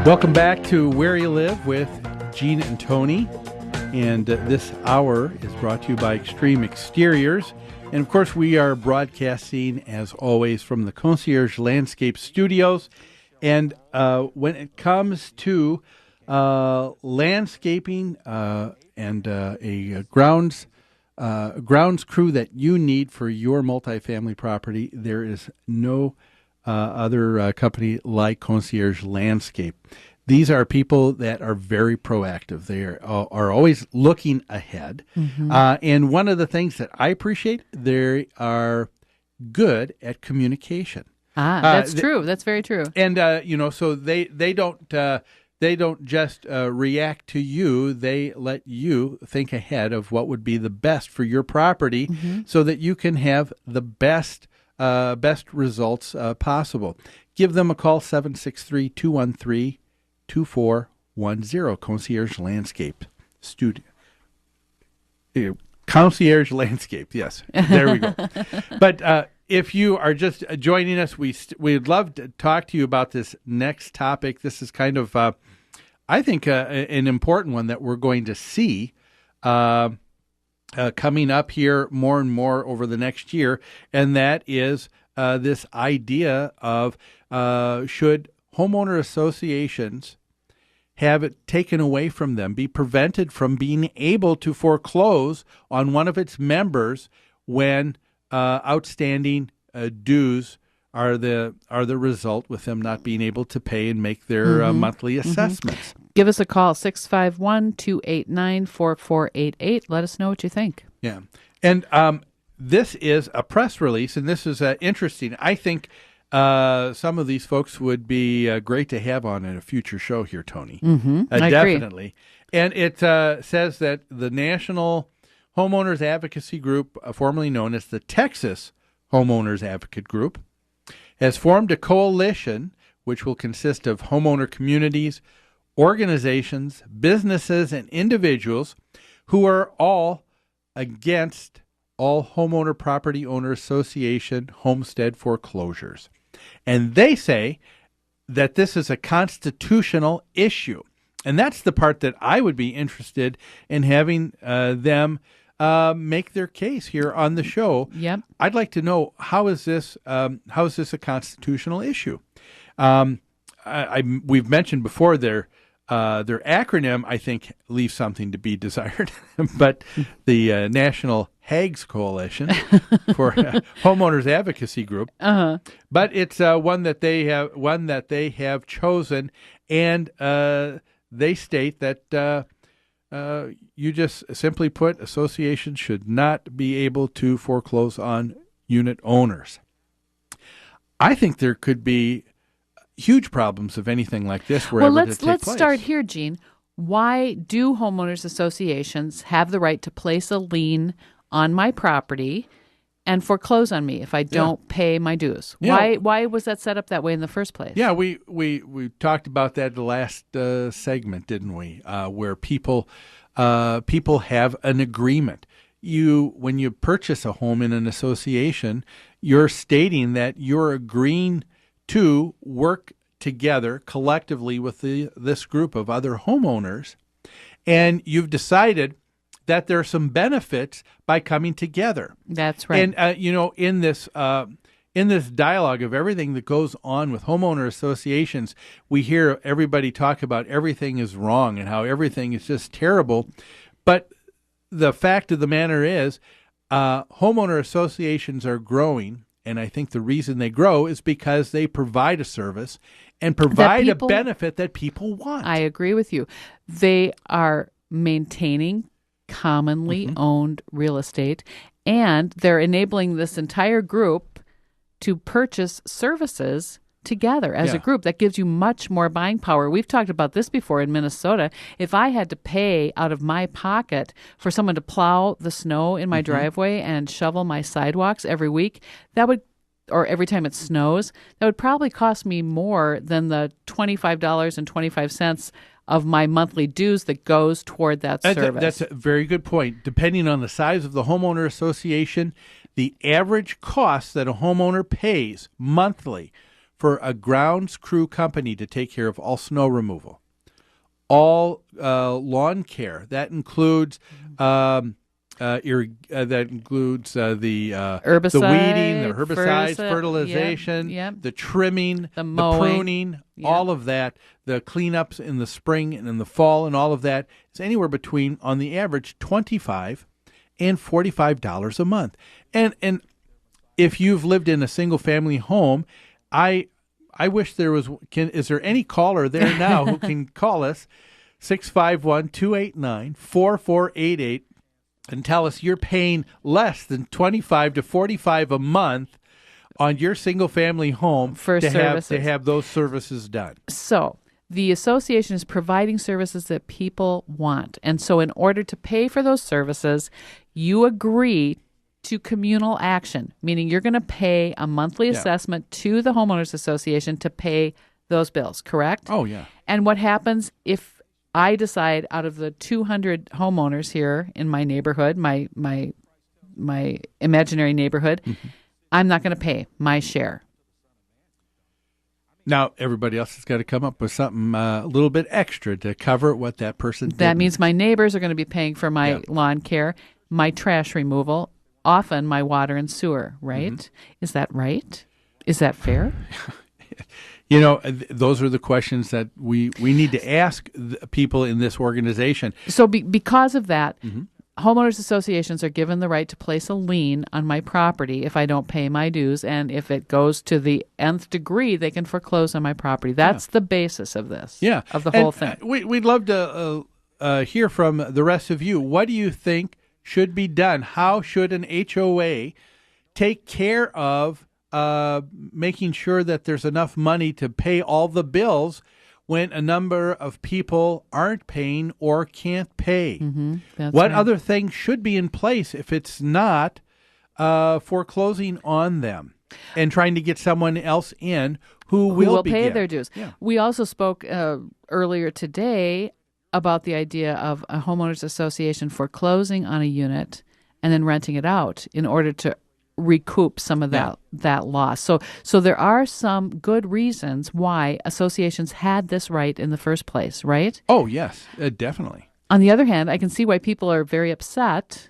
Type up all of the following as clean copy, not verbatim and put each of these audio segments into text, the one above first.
Welcome back to Where You Live with Gene and Tony. And this hour is brought to you by Extreme Exteriors. And, of course, we are broadcasting, as always, from the Concierge Landscape Studios. And when it comes to landscaping and a grounds crew that you need for your multifamily property, there is no other company like Concierge Landscape. These are people that are very proactive. They are always looking ahead. Mm-hmm. And one of the things that I appreciate, they are good at communication. That's true. That's very true. And so they don't just react to you. They let you think ahead of what would be the best for your property, mm-hmm. so that you can have the best results possible. Give them a call, 763-213-2410, Concierge Landscape Studio. Concierge Landscape, yes. There we go. But if you are just joining us, we'd love to talk to you about this next topic. This is kind of, I think, an important one that we're going to see coming up here more and more over the next year, and that is this idea of should homeowner associations have it taken away from them, be prevented from being able to foreclose on one of its members when outstanding dues are the result, with them not being able to pay and make their monthly assessments. Mm-hmm. Give us a call, 651-289-4488. Let us know what you think. Yeah. And this is a press release, and this is interesting. I think some of these folks would be great to have on in a future show here, Tony. Mm-hmm. I definitely. agree. And it says that the National Homeowners Advocacy Group, formerly known as the Texas Homeowners Advocate Group, has formed a coalition which will consist of homeowner communities, organizations, businesses, and individuals who are all against all homeowner property owner association homestead foreclosures. And they say that this is a constitutional issue. And that's the part that I would be interested in having them make their case here on the show. Yep. I'd like to know, how is this a constitutional issue? We've mentioned before their acronym, I think, leaves something to be desired. But the National HAGS Coalition for Homeowners Advocacy Group. Uh-huh. But it's one that they have chosen, and they state that you just simply put, associations should not be able to foreclose on unit owners. I think there could be huge problems of anything like this wherever let's to take place. Start here, Gene. Why do homeowners associations have the right to place a lien on my property and foreclose on me if I don't pay my dues? Yeah. Why was that set up that way in the first place? Yeah, we talked about that the last segment, didn't we? Where people have an agreement. When you purchase a home in an association, you're stating that you're agreeing to work together collectively with this group of other homeowners, and you've decided that there are some benefits by coming together. That's right. And in this dialogue of everything that goes on with homeowner associations, we hear everybody talk about everything is wrong and how everything is just terrible. But the fact of the matter is, homeowner associations are growing. And I think the reason they grow is because they provide a service and provide a benefit that people want. I agree with you. They are maintaining commonly owned real estate, and they're enabling this entire group to purchase services together as a group. That gives you much more buying power. We've talked about this before in Minnesota. If I had to pay out of my pocket for someone to plow the snow in my driveway and shovel my sidewalks every week, or every time it snows, that would probably cost me more than the $25.25 of my monthly dues that goes toward that service. That's a very good point. Depending on the size of the homeowner association, the average cost that a homeowner pays monthly for a grounds crew company to take care of all snow removal, all lawn care. That includes the herbicide, the weeding, the herbicides, fertilization, the trimming, the pruning, all of that, the cleanups in the spring and in the fall, and all of that is anywhere between, on the average, $25 and $45 a month. And if you've lived in a single family home, I wish there was. Is there any caller there now who can call us 651-289-4488 and tell us you're paying less than $25 to $45 a month on your single family home for to services. have those services done? So the association is providing services that people want. And so in order to pay for those services, you agree to communal action, meaning you're going to pay a monthly assessment to the Homeowners Association to pay those bills, correct? Oh, yeah. And what happens if I decide out of the 200 homeowners here in my neighborhood, my imaginary neighborhood, I'm not going to pay my share? Now, everybody else has got to come up with something a little bit extra to cover what that person did. That means my neighbors are going to be paying for my lawn care, my trash removal, often my water and sewer, right? Is that right? Is that fair? You know, those are the questions that we need to ask the people in this organization. So because of that, homeowners associations are given the right to place a lien on my property if I don't pay my dues, and if it goes to the nth degree, they can foreclose on my property. That's the basis of this, of the whole thing. We'd love to hear from the rest of you. What do you think should be done? How should an HOA take care of making sure that there's enough money to pay all the bills when a number of people aren't paying or can't pay? What other things should be in place if it's not foreclosing on them and trying to get someone else in who will pay their dues? We also spoke earlier today about the idea of a homeowners association foreclosing on a unit and then renting it out in order to recoup some of that loss. So there are some good reasons why associations had this right in the first place, right? Oh, yes, definitely. On the other hand, I can see why people are very upset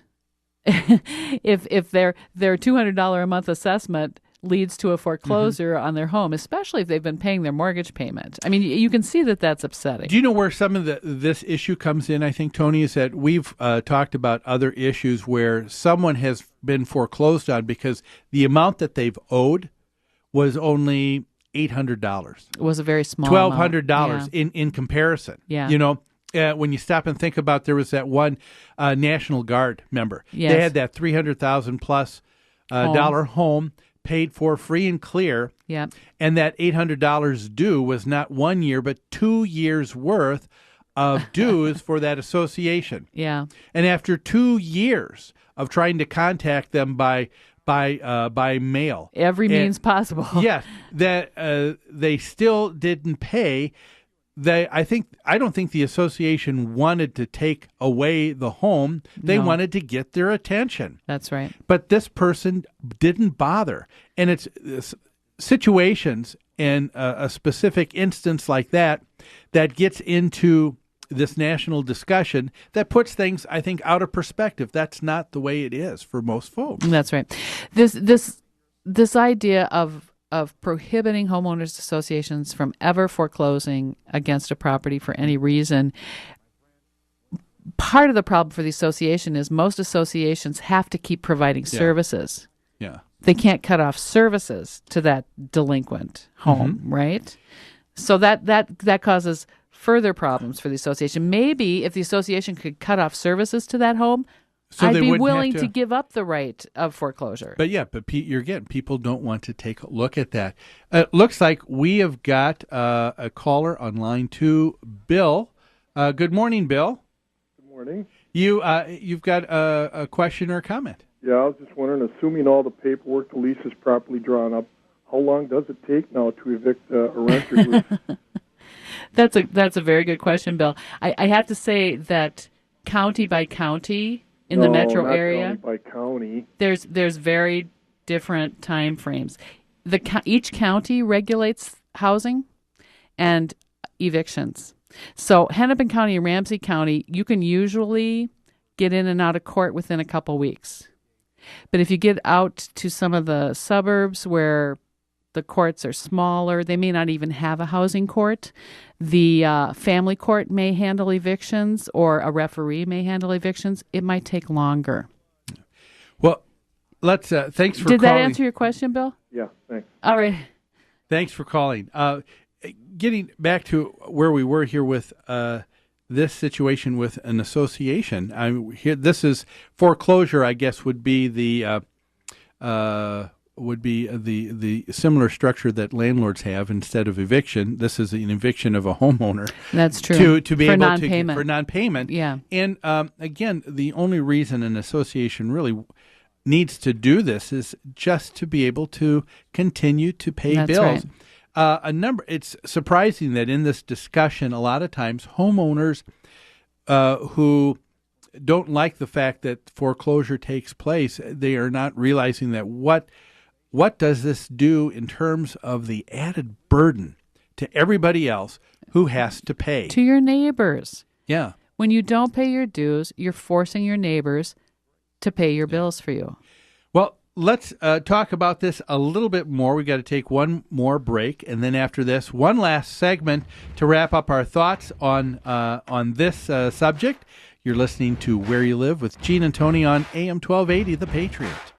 if their $200 a month assessment leads to a foreclosure on their home, especially if they've been paying their mortgage payment. I mean, you can see that that's upsetting. Do you know where some of this issue comes in, I think, Tony, is that we've talked about other issues where someone has been foreclosed on because the amount that they've owed was only $800. It was a very small $1,200 in comparison. Yeah. You know, when you stop and think about, there was that one National Guard member. Yes. They had that $300,000 plus dollar home paid for free and clear, and that $800 due was not 1 year but 2 years worth of dues for that association. Yeah. And after 2 years of trying to contact them by mail, every means possible, that they still didn't pay. I don't think the association wanted to take away the home. They wanted to get their attention. That's right. But this person didn't bother. And it's situations and a specific instance like that gets into this national discussion that puts things, I think, out of perspective. That's not the way it is for most folks. That's right. This idea of prohibiting homeowners associations from ever foreclosing against a property for any reason. Part of the problem for the association is most associations have to keep providing services. Yeah. They can't cut off services to that delinquent home, right? So that causes further problems for the association. Maybe if the association could cut off services to that home, so I'd be willing to give up the right of foreclosure. But Pete, people don't want to take a look at that. It looks like we have got a caller on line 2, Bill. Good morning, Bill. Good morning. You've got a question or a comment? Yeah, I was just wondering, assuming all the paperwork, the lease is properly drawn up, how long does it take now to evict a renter? That's a very good question, Bill. I have to say that county by county, in the metro area, county by county, there's very different time frames. each county regulates housing and evictions. So Hennepin County and Ramsey County, you can usually get in and out of court within a couple weeks. But if you get out to some of the suburbs where the courts are smaller, they may not even have a housing court. The family court may handle evictions, or a referee may handle evictions. It might take longer. Well, let's. Thanks for Did calling. that answer your question, Bill? Yeah, thanks. All right. Thanks for calling. Getting back to where we were here with this situation with an association. This is foreclosure. I guess would be the similar structure that landlords have instead of eviction. This is an eviction of a homeowner. That's true. To be for able non-payment. for non-payment. Yeah. And again, the only reason an association really needs to do this is just to be able to continue to pay That's bills. right. It's surprising that in this discussion, a lot of times homeowners who don't like the fact that foreclosure takes place, they are not realizing that what does this do in terms of the added burden to everybody else who has to pay. To your neighbors. Yeah. When you don't pay your dues, you're forcing your neighbors to pay your bills for you. Well, let's talk about this a little bit more. We've got to take one more break, and then after this, one last segment to wrap up our thoughts on this subject. You're listening to Where You Live with Gene and Tony on AM 1280, The Patriot.